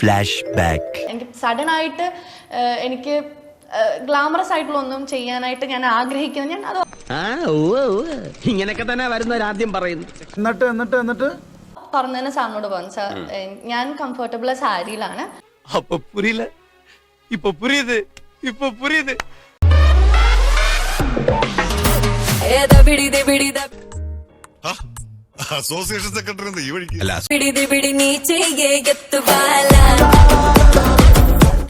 Flash back. എനിക്ക് sudden ആയിട്ട് എനിക്ക് ഗ്ലാമറസ് ആയിട്ടുള്ള ഒന്നും ചെയ്യാനായിട്ട് ഞാൻ ആഗ്രഹിക്കുന്നു. ഞാൻ അത് ഇങ്ങനെയൊക്കെ തന്നെ വരുന്നവരാദ്യം പറയുന്നു. എന്നിട്ട് തുറന്നതിന് സാറിനോട് പറഞ്ഞു, സാർ ഞാൻ കംഫർട്ടബിൾ സാരിയിലാണ്. അപ്പൊ പുരിയില്ല, ഇപ്പൊ പുരിയത്. അസോസിയേഷൻ സെക്രട്ടറി ഈ വഴിക്ക്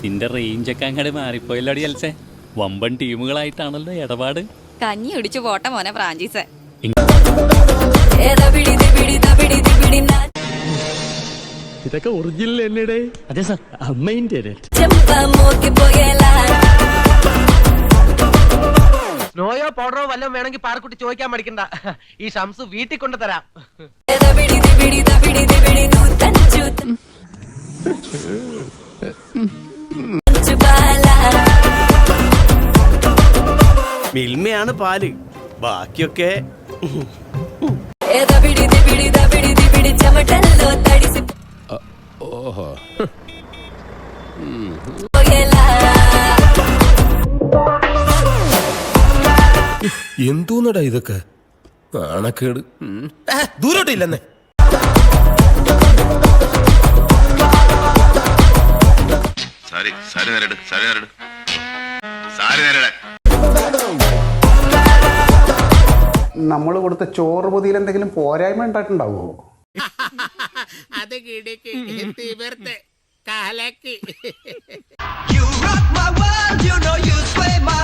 നിന്റെ റേഞ്ച് ഒക്കെ അങ്ങോട്ട് മാറിപ്പോയല്ലോടി അൽസേ. വമ്പൻ ടീമുകളായിട്ടാണല്ലോ ഇടപാട്. കഞ്ഞി ഒടിച്ചു പോട്ടെ മോനെ ഫ്രാഞ്ചൈസ്. ഇതൊക്കെ ഒറിജിനൽ എന്നടേ. അതെ സാർ, അമ്മേന്റെ സ്നോയോ പൗഡറോ വല്ലതും വേണമെങ്കിൽ പാറക്കുട്ടി ചോദിക്കാൻ മടിക്കണ്ട. ഈ ഷംസ് വീട്ടിൽ കൊണ്ട് തരാം. മിൽമയാണ് പാല്, ബാക്കിയൊക്കെ ഓഹോ. എന്തോന്നടാ ഇതൊക്കെ നാണക്കേട്. ദൂരോട്ടില്ലെന്നേ. നമ്മൾ കൊടുത്ത ചോറ് പൊതിയിൽ എന്തെങ്കിലും പോരായ്മ ഉണ്ടായിട്ടുണ്ടാവുമോ? അത് കിടക്ക് തീവർത്ത് കാലക്ക്. You rock my world, you know you sway my